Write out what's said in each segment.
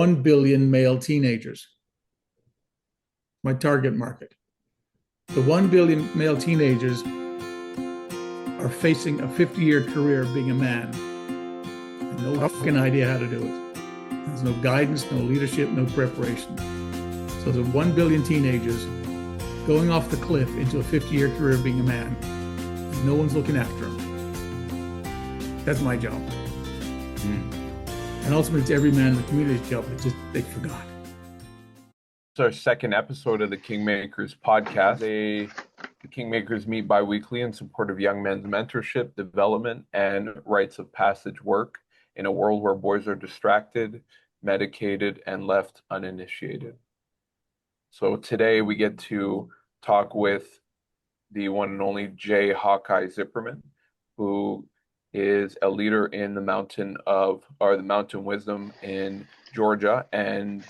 1 billion male teenagers, my target market. The 1 billion male teenagers are facing a 50-year career of being a man. And no fucking idea how to do it. There's no guidance, no leadership, no preparation. So the 1 billion teenagers going off the cliff into a 50-year career of being a man. And no one's looking after them. That's my job. And ultimately, it's every man in the community's job. They forgot. It's our second episode of the KingMakers podcast. The KingMakers meet bi-weekly in support of young men's mentorship, development, and rites of passage work in a world where boys are distracted, medicated, and left uninitiated. So today we get to talk with the one and only Jay Hawkeye Zipperman, who is a leader in the Mountain Wisdom in Georgia, and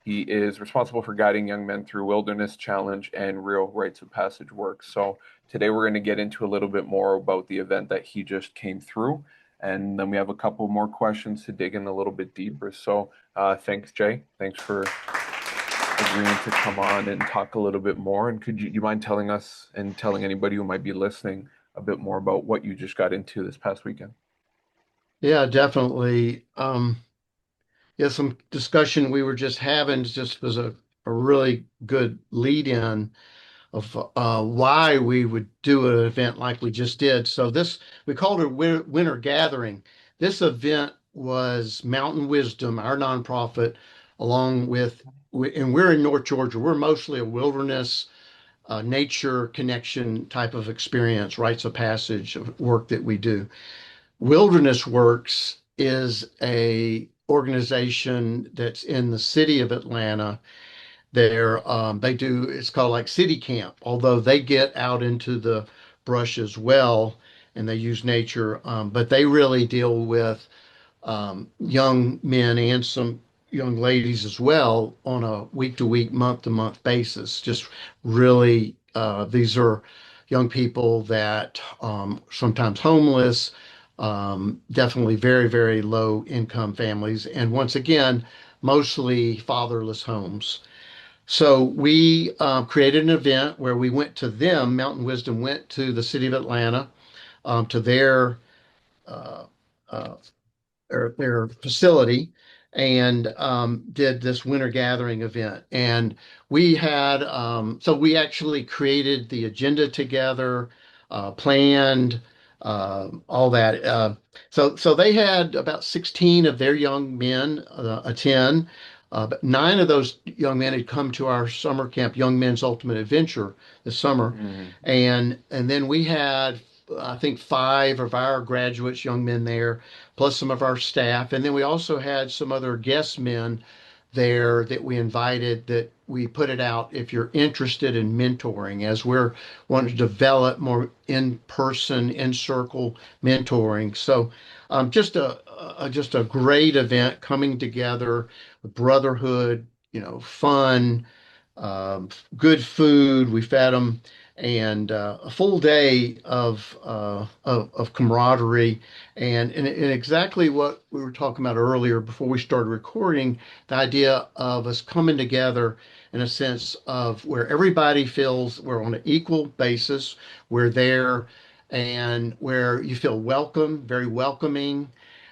he is responsible for guiding young men through wilderness challenge and real rites of passage work. So today we're going to get into a little bit more about the event that he just came through, and then we have a couple more questions to dig in a little bit deeper. So thanks, Jay. Thanks for agreeing to come on and talk a little bit more. And could you mind telling us and telling anybody who might be listening a bit more about what you just got into this past weekend? Yeah, definitely. Yeah, some discussion we were just having just was a really good lead in of why we would do an event like we just did. So we called it Winter Gathering. This event was Mountain Wisdom, our nonprofit, along with, and we're in North Georgia. We're mostly a wilderness, nature connection type of experience, rites of passage of work that we do. Wilderness Works is a organization that's in the city of Atlanta. It's called like city camp, although they get out into the brush as well and they use nature, but they really deal with young men and some young ladies as well on a week to week, month to month basis. Just really, these are young people that sometimes homeless, definitely very, very low income families, and once again, mostly fatherless homes. So we created an event where we went to them. Mountain Wisdom went to the city of Atlanta, to uh, uh, their facility, and did this winter gathering event. And we actually created the agenda together, planned all that. So they had about 16 of their young men attend. But 9 of those young men had come to our summer camp, Young Men's Ultimate Adventure, this summer, and then we had, I think, 5 of our graduates, young men there, plus some of our staff, and then we also had some other guest men there that we invited. That we put it out if you're interested in mentoring, as we're wanting to develop more in-person, in-circle mentoring. So just a great event coming together, brotherhood, fun, good food. We fed them, and a full day of camaraderie, and exactly what we were talking about earlier before we started recording. The idea of us coming together in a sense of where everybody feels we're on an equal basis. We're there, and where you feel welcome, very welcoming,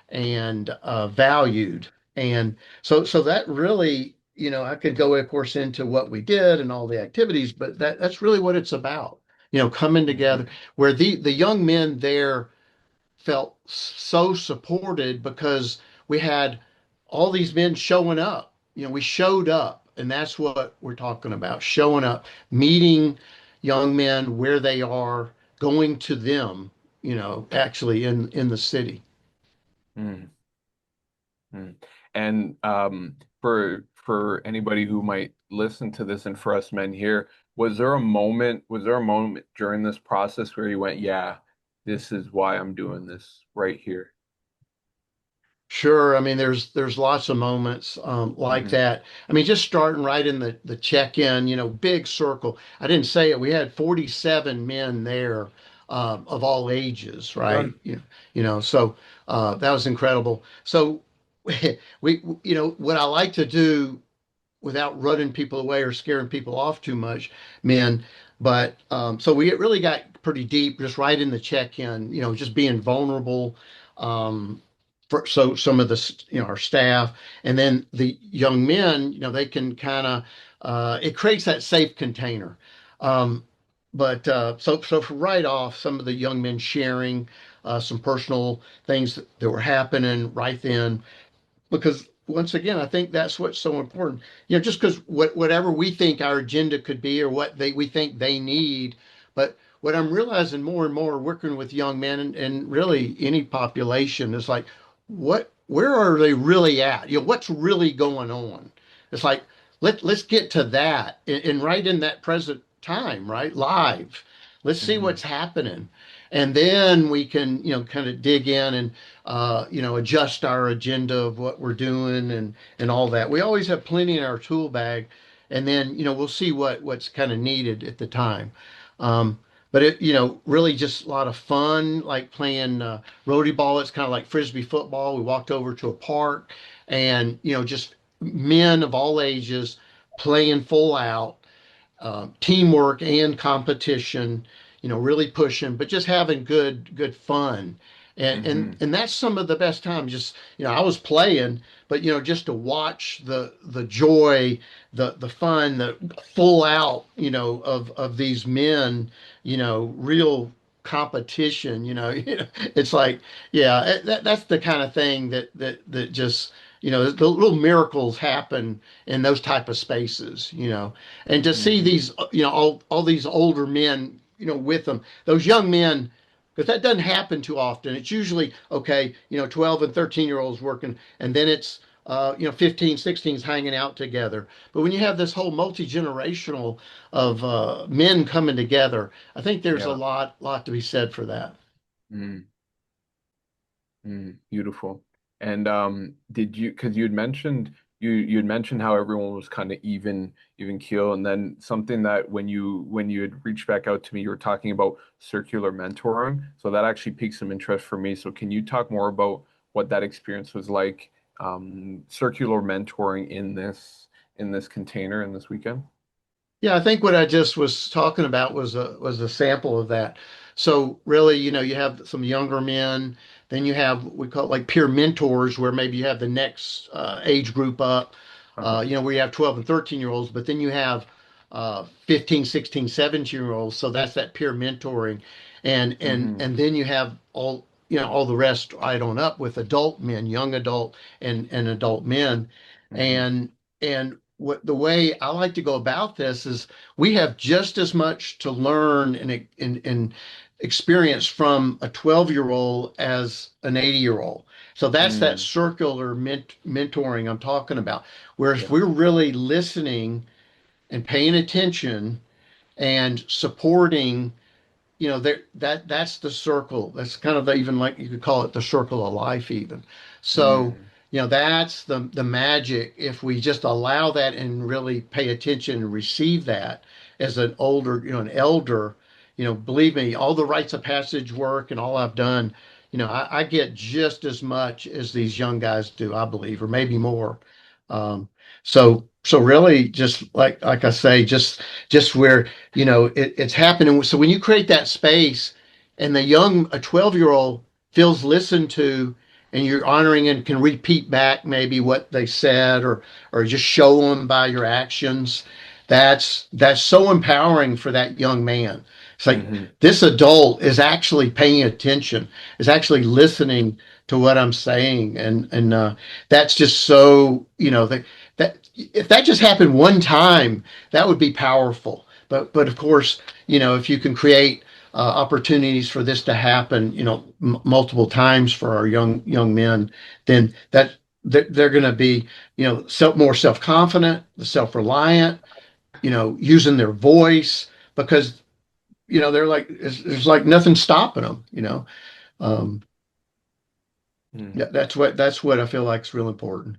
and valued. And so that really, I could go, of course, into what we did and all the activities, but that's really what it's about. Coming together, where the young men there felt so supported because we had all these men showing up. We showed up, and that's what we're talking about: showing up, meeting young men where they are, going to them, actually in the city. Mm. Mm. And for anybody who might listen to this, and for us men here, was there a moment during this process where you went, yeah, this is why I'm doing this right here? Sure. I mean, there's lots of moments like Hmm. that. I mean, just starting right in the check-in, big circle. I didn't say it. We had 47 men there, of all ages, right? Done. So that was incredible. So what I like to do without running people away or scaring people off too much, men. But so we really got pretty deep just right in the check-in, just being vulnerable. For so some of the our staff, and then the young men, they can kind of it creates that safe container. Um, but for right off, some of the young men sharing some personal things that were happening right then, because once again, I think that's what's so important. Just because whatever we think our agenda could be or what we think they need, but what I'm realizing more and more working with young men and really any population is like, where are they really at? What's really going on? It's like let's get to that and right in that present time, right? Live. Let's see Hmm. what's happening. And then we can, kind of dig in and adjust our agenda of what we're doing and all that. We always have plenty in our tool bag, and then we'll see what's kind of needed at the time. Um, but it really just a lot of fun, like playing roadie ball. It's kind of like frisbee football. We walked over to a park, and just men of all ages playing full out, teamwork and competition, really pushing, but just having good fun. And, and Hmm. and that's some of the best times. Just I was playing, but just to watch the joy, the fun, the full out, of these men, real competition. It's like, yeah, that's the kind of thing that just the little miracles happen in those type of spaces. And to see Hmm. these all these older men with them, those young men, because that doesn't happen too often. It's usually okay, 12 and 13-year olds working, and then it's 15 16s hanging out together. But when you have this whole multi-generational of men coming together, I think there's a Yeah. lot to be said for that. Mm. Mm. Beautiful. And did you, because you'd mentioned how everyone was kind of even keel, and then something that when you had reached back out to me, you were talking about circular mentoring. So that actually piqued some interest for me. So can you talk more about what that experience was like, circular mentoring in this container in this weekend? Yeah, I think what I just was talking about was a sample of that. So really, you have some younger men, then you have we call it like peer mentors, where maybe you have the next age group up, Uh-huh. where you have 12 and 13-year olds, but then you have 15, 16, 17-year olds. So that's that peer mentoring, and and Hmm. and then you have all the rest right on up with adult men, young adult and adult men, Hmm. and what the way I like to go about this is we have just as much to learn and experience from a 12-year-old as an 80-year-old. So that's that Mm. circular mentoring I'm talking about. Where if Yeah. we're really listening and paying attention and supporting, that's the circle. That's kind of even like you could call it the circle of life even. So, Mm. that's the magic if we just allow that and really pay attention and receive that as an older, an elder, believe me, all the rites of passage work and all I've done, I get just as much as these young guys do, I believe, or maybe more. Um, so really just like I say, just where it's happening. So when you create that space and a 12-year-old feels listened to and you're honoring and can repeat back maybe what they said or just show them by your actions, that's so empowering for that young man. It's like Hmm. this adult is actually paying attention, is actually listening to what I'm saying, and that's just so that if that just happened one time, that would be powerful. But of course, if you can create opportunities for this to happen, multiple times for our young men, then they're going to be, more self confident, self reliant, using their voice because they're like there's like nothing stopping them. Um, Mm. yeah, that's what I feel like is real important.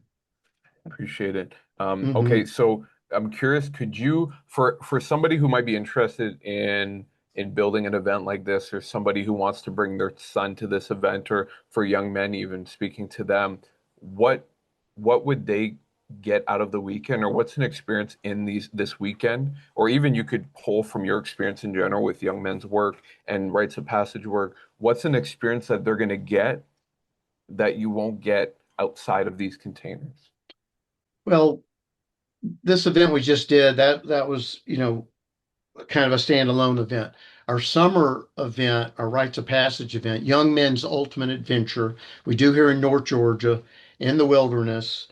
Appreciate it. Hmm. Okay, so I'm curious, could you, for somebody who might be interested in building an event like this, or somebody who wants to bring their son to this event, or for young men even speaking to them, what what would they get out of the weekend, or what's an experience in this weekend, or even you could pull from your experience in general with young men's work and rites of passage work, what's an experience that they're going to get that you won't get outside of these containers? Well, this event we just did, that was, kind of a standalone event. Our summer event, our rites of passage event, Young Men's Ultimate Adventure, we do here in North Georgia, in the wilderness,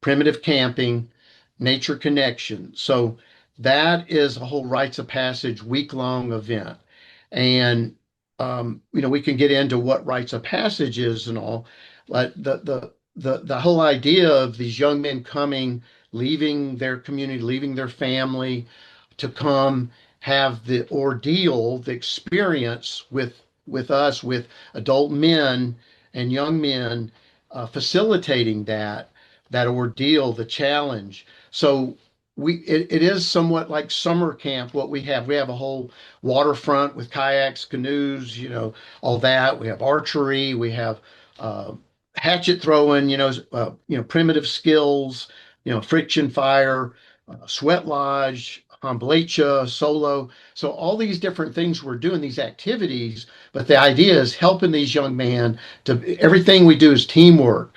primitive camping, nature connection. So that is a whole rites of passage week-long event. And we can get into what rites of passage is and all, but the whole idea of these young men coming, leaving their community, leaving their family, to come have the ordeal, the experience with us, with adult men and young men, facilitating that ordeal, the challenge. So it is somewhat like summer camp. What we have a whole waterfront with kayaks, canoes, all that. We have archery, we have hatchet throwing, primitive skills, friction fire, sweat lodge, Amblecha, solo. So all these different things we're doing, these activities, but the idea is helping these young men to, everything we do is teamwork,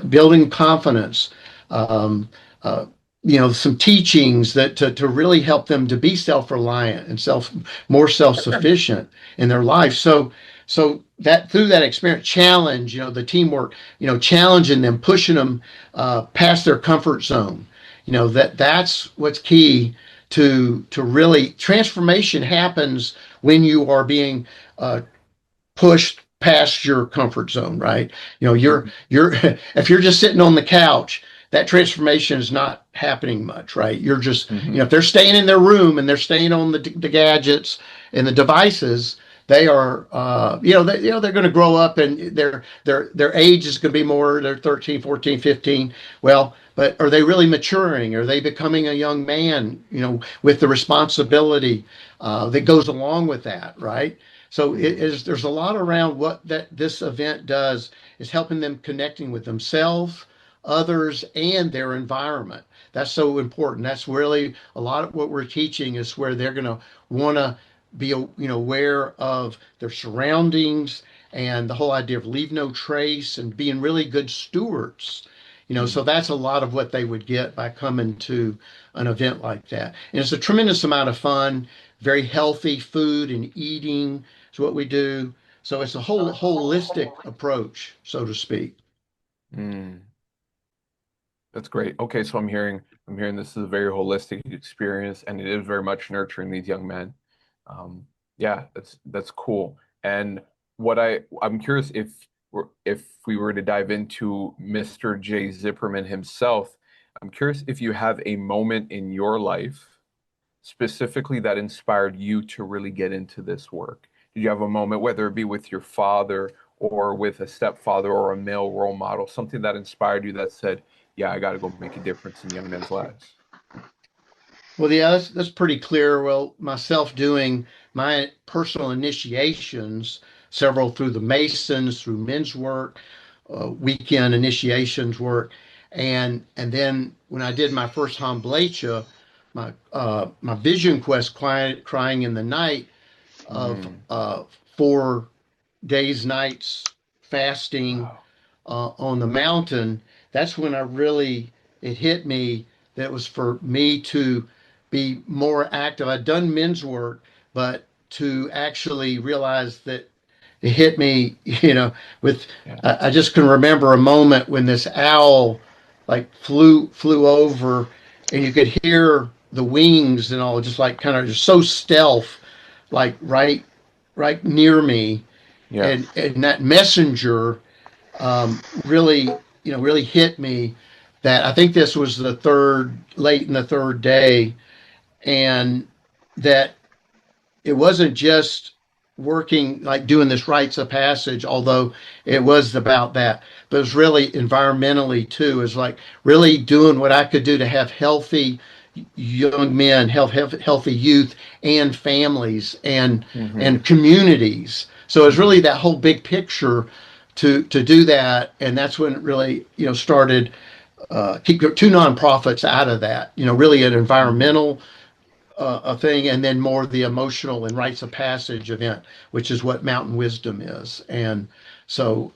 building confidence, um, some teachings that to really help them to be self-reliant and more self-sufficient in their life. So that through that experience, challenge, the teamwork, challenging them, pushing them past their comfort zone. That's what's key to really transformation happens when you are being pushed past your comfort zone, right? You're if you're just sitting on the couch, that transformation is not happening much, right? You're just, if they're staying in their room and they're staying on the gadgets and the devices, they are, they're going to grow up and their age is going to be more, they're 13, 14, 15. Well, but are they really maturing? Are they becoming a young man, with the responsibility that goes along with that, right? So there's a lot around what this event does is helping them connecting with themselves, others, and their environment. That's so important. That's really a lot of what we're teaching is where they're going to want to be, aware of their surroundings and the whole idea of leave no trace and being really good stewards. So that's a lot of what they would get by coming to an event like that. And it's a tremendous amount of fun, very healthy food and eating is what we do. So it's a whole holistic approach, so to speak. Mm, that's great. Okay, so I'm hearing this is a very holistic experience, and it is very much nurturing these young men. Yeah, that's cool. And I'm curious if we were to dive into Mr. Jay Zipperman himself, I'm curious if you have a moment in your life specifically that inspired you to really get into this work. Did you have a moment, whether it be with your father or with a stepfather or a male role model, something that inspired you that said, yeah, I got to go make a difference in young men's lives? Well, yeah, that's pretty clear. Well, myself doing my personal initiations, several through the Masons, through men's work, weekend initiations work, and then when I did my first Hamblecha, my Vision Quest crying in the night of Mm, 4 days, nights fasting wow. on the mountain, that's when it hit me that it was for me to be more active. I'd done men's work, but to actually realize that it hit me, with, Yeah. I just can remember a moment when this owl like flew over and you could hear the wings and all just like kind of just so stealth, like right near me. And, Yes. and that messenger really hit me that I think this was late in the third day, and that it wasn't just working like doing this rites of passage, although it was about that, but it was really environmentally too, is like really doing what I could do to have healthy young men, healthy youth and families and Hmm. communities. So it's really that whole big picture to do that, and that's when it really started. Keep two nonprofits out of that. Really an environmental a thing, and then more the emotional and rites of passage event, which is what Mountain Wisdom is. And so,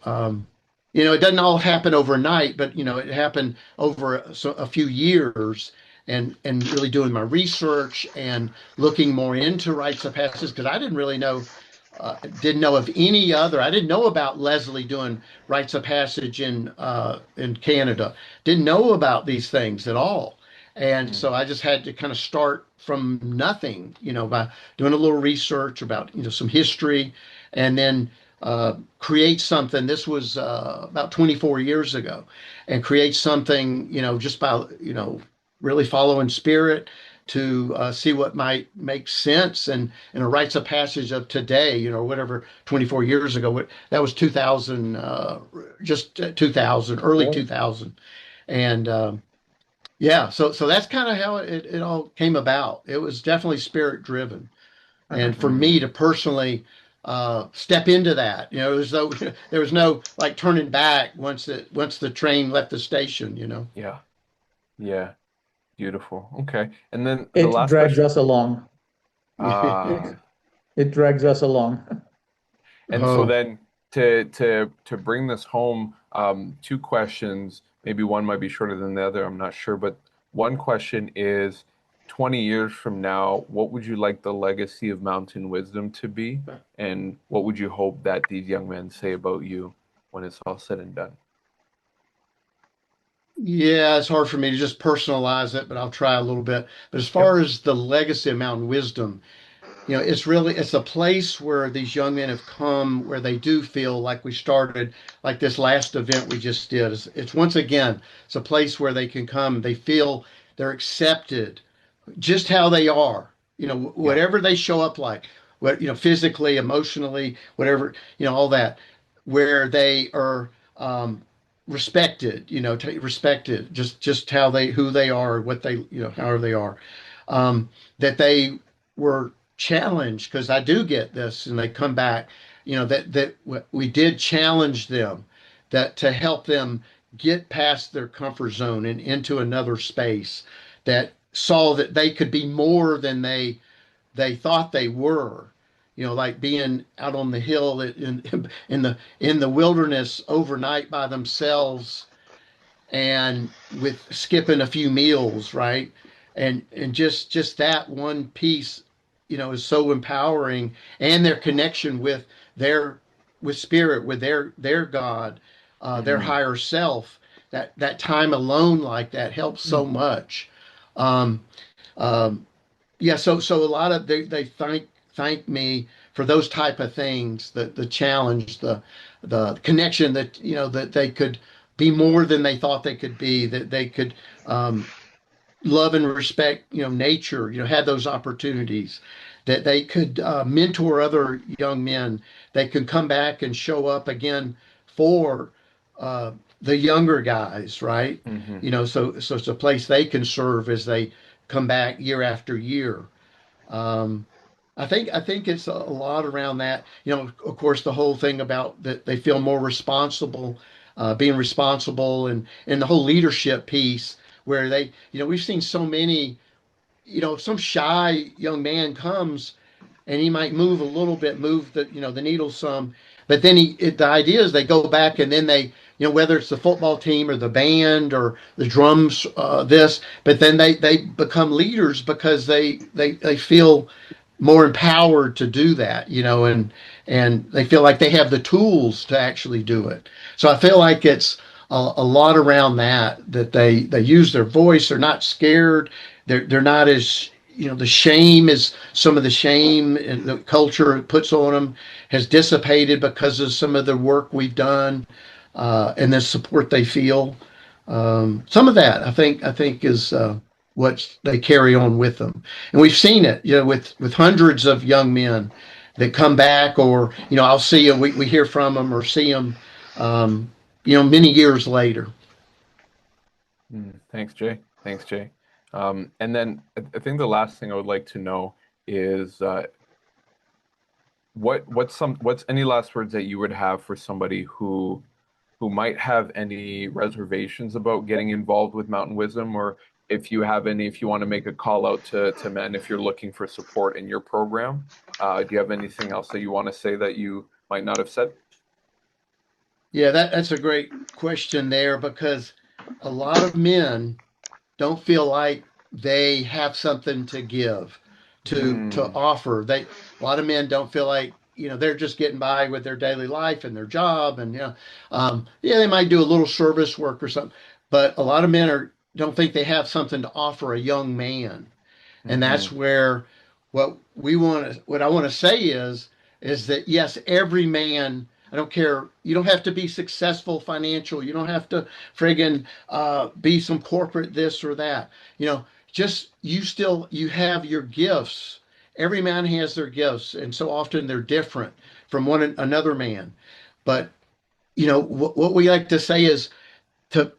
it doesn't all happen overnight, but it happened over a few years, and really doing my research and looking more into rites of passage because I didn't know of any other. I didn't know about Leslie doing rites of passage in Canada. Didn't know about these things at all. And so I just had to kind of start from nothing, by doing a little research about, some history, and then create something. This was about 24 years ago, and create something, just by, really following spirit to see what might make sense and a rites of passage of today, whatever 24 years ago. That was 2000, just 2000, early 2000. And yeah, so that's kind of how it all came about. It was definitely spirit driven, and for me to personally step into that, there was no like turning back once the train left the station. Yeah. Yeah. Beautiful. Okay. And then the It last drags question. us along. Ah, It drags us along. and so Oh, then to bring this home, two questions. Maybe one might be shorter than the other. I'm not sure, but one question is, 20 years from now, what would you like the legacy of Mountain Wisdom to be? And what would you hope that these young men say about you when it's all said and done? yeah, it's hard for me to just personalize it, but I'll try a little bit. But as Yep. far as the legacy of Mountain Wisdom, it's a place where these young men have come where they do feel like we started, like this last event we just did. It's once again, it's a place where they can come. They feel they're accepted just how they are, Yeah. whatever they show up like, what, physically, emotionally, whatever, all that, where they are respected, respected, just who they are, what they, however they are, that they were challenged, because I do get this, and they come back, that we did challenge them, that to help them get past their comfort zone and into another space, that saw that they could be more than they thought they were. Like being out on the hill in the wilderness overnight by themselves, and with skipping a few meals, right? And just that one piece, is so empowering, and their connection their with spirit, with their God, their Mm, higher self. That time alone like that helps so much. Um, um, yeah, so a lot of they thank me for those type of things, the challenge, the connection, that that they could be more than they thought they could be, that they could love and respect nature, had those opportunities, that they could mentor other young men, they could come back and show up again for uh, the younger guys, right? hmm So it's a place they can serve as they come back year after year. um, I think it's a lot around that. Of course, the whole thing about that they feel more responsible, being responsible, and the whole leadership piece, where they, we've seen so many, some shy young man comes, and he might move a little bit, move the needle some, but then the idea is they go back, and then they, whether it's the football team or the band or the drums, but then they become leaders because they feel more empowered to do that, and they feel like they have the tools to actually do it. So I feel like it's a lot around that they use their voice. They're not scared. They're not as, the shame is, some of the shame and the culture puts on them has dissipated because of some of the work we've done, and the support they feel. Some of that I think is what they carry on with them, and we've seen it, with hundreds of young men that come back, or I'll see them, we hear from them or see them, many years later. Thanks, Jay. Thanks, Jay. And then I think the last thing I would like to know is what's any last words that you would have for somebody who might have any reservations about getting involved with Mountain Wisdom, or if you want to make a call out to men, if you're looking for support in your program, do you have anything else that you want to say that you might not have said? Yeah, that's a great question there, because a lot of men don't feel like they have something to give, to offer. A lot of men don't feel like, they're just getting by with their daily life and their job, and yeah, they might do a little service work or something, but a lot of men don't think they have something to offer a young man. And that's where what I want to say is that, yes, every man, I don't care, you don't have to be successful financial, you don't have to friggin' be some corporate this or that, just you have your gifts. Every man has their gifts, and so often they're different from one another man. But what we like to say is to,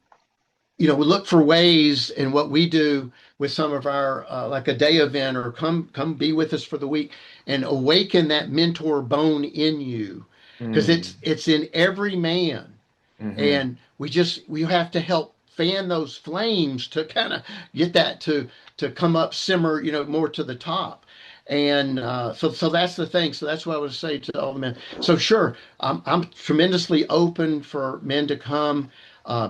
we look for ways in what we do with some of our like a day event, or come be with us for the week and awaken that mentor bone in you, because it's in every man. And we have to help fan those flames to kind of get that to come up, simmer, more to the top. And so that's the thing. So that's what I would say to all the men. So sure, I'm tremendously open for men to come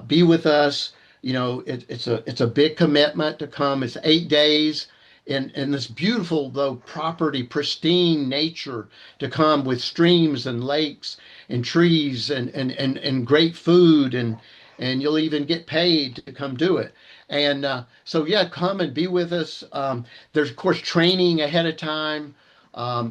be with us. It's a big commitment to come. It's 8 days in this beautiful, though, property, pristine nature, to come with streams and lakes and trees and great food, and you'll even get paid to come do it. And so yeah, come and be with us. There's of course training ahead of time.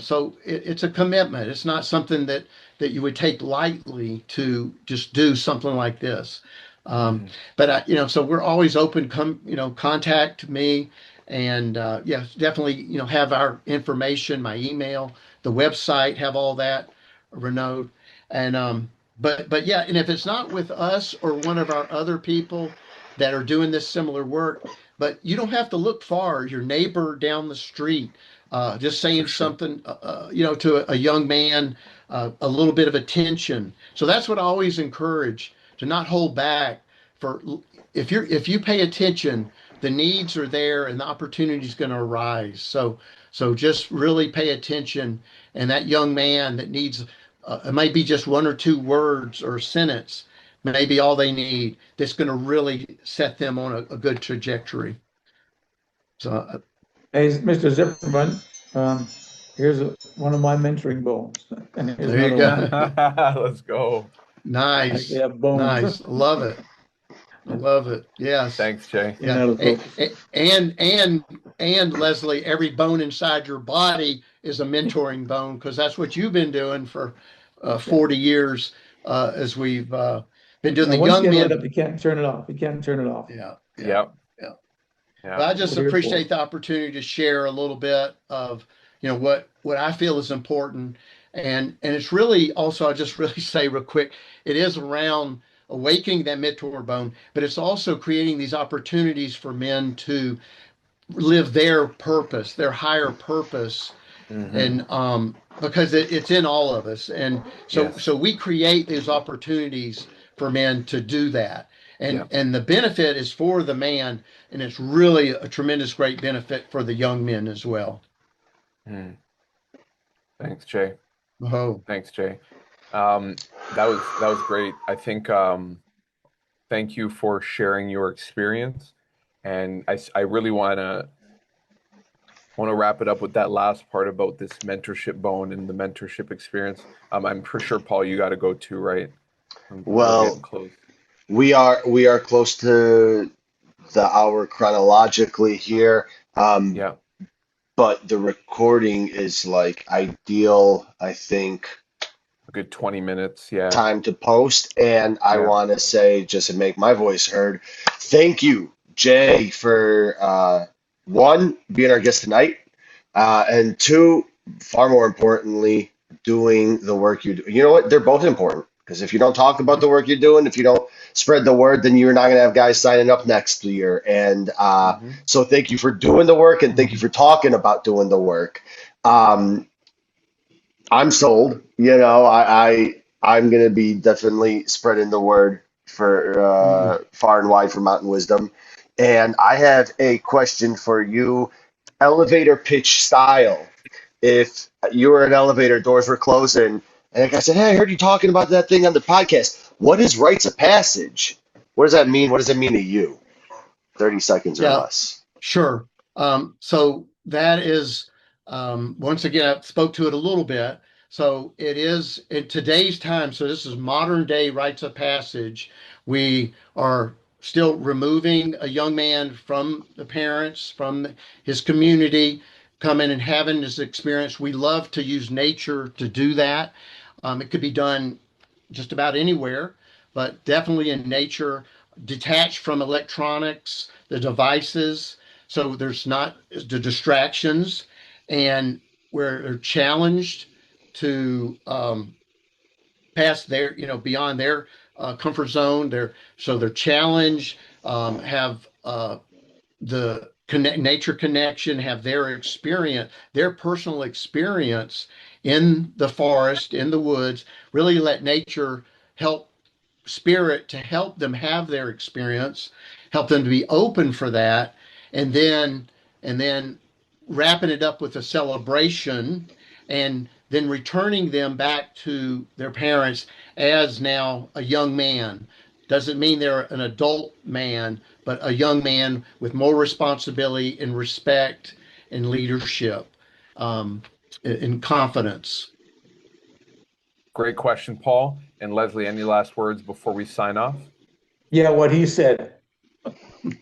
So it's a commitment. It's not something that you would take lightly to just do something like this. But so we're always open. Come, contact me, and yeah, definitely, have our information, my email, the website, have all that, Renaud. And but yeah, and if it's not with us or one of our other people that are doing this similar work, but you don't have to look far. Your neighbor down the street, just saying something, to a young man, a little bit of attention. So that's what I always encourage, to not hold back. For if you pay attention, the needs are there and the opportunity is going to arise. So just really pay attention, and that young man that needs, it might be just one or two words or a sentence, maybe all they need, that's going to really set them on a good trajectory. So Hey, Mr. Zipperman, here's one of my mentoring bones. And here's there you another go. one. Let's go. Nice. They have bones. Nice. Love it. I love it. Yes. Thanks, Jay. Yeah. And Leslie, every bone inside your body is a mentoring bone, because that's what you've been doing for 40 years, as we've been doing the Once young you get lit men. up, you can't turn it off. You can't turn it off. Yeah. Yep. Yeah. Yeah. But I just We're here for appreciate it. the opportunity to share a little bit of, what I feel is important. And it's really also, I'll just really say real quick, it is around awakening that mentor bone, but it's also creating these opportunities for men to live their purpose, their higher purpose. And because it's in all of us. And so we create these opportunities for men to do that. And the benefit is for the man, and it's really a tremendous great benefit for the young men as well. Thanks, Jay. Oh, Thanks, Jay. That was great. I think thank you for sharing your experience, and I really want to wrap it up with that last part about this mentorship bone and the mentorship experience. I'm for sure, Paul, you got to go too, right? We're getting Well, close. we are close to the hour chronologically here. Yeah. But the recording is like ideal, I think, A good 20 minutes. Yeah. time to post. And I Yeah. want to say, just to make my voice heard, thank you, Jay, for one, being our guest tonight, and two, far more importantly, doing the work you do. You know what? They're both important, because if you don't talk about the work you're doing, if you don't spread the word, then you're not going to have guys signing up next year. And so thank you for doing the work, and thank you for talking about doing the work. I'm sold. I'm gonna be definitely spreading the word for Mm. far and wide for Mountain Wisdom. And I have a question for you, elevator pitch style. If you were an elevator, doors were closing, and like I said, hey, I heard you talking about that thing on the podcast. What is rites of passage? What does that mean? What does it mean to you? 30 seconds or Yeah, less. sure. So that is, once again, I spoke to it a little bit. So it is in today's time. So this is modern day rites of passage. We are still removing a young man from the parents, from his community, coming and having this experience. We love to use nature to do that. It could be done just about anywhere, but definitely in nature, detached from electronics, the devices, so there's not the distractions, and where they're challenged to pass their, beyond their comfort zone. They're challenged, have the nature connection, have their experience, their personal experience in the forest, in the woods, really let nature help spirit to help them have their experience, help them to be open for that, and then wrapping it up with a celebration, and then returning them back to their parents as now a young man. Doesn't mean they're an adult man, but a young man with more responsibility and respect and leadership, and confidence. Great question, Paul. And Leslie, any last words before we sign off? Yeah, what he said.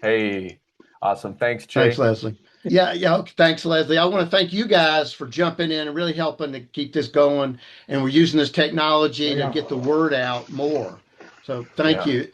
Hey, awesome. Thanks, Thanks, Jay. Leslie. Yeah, yeah. Thanks, Leslie. I want to thank you guys for jumping in and really helping to keep this going. And we're using this technology to Yeah. get the word out more. So thank Yeah. you.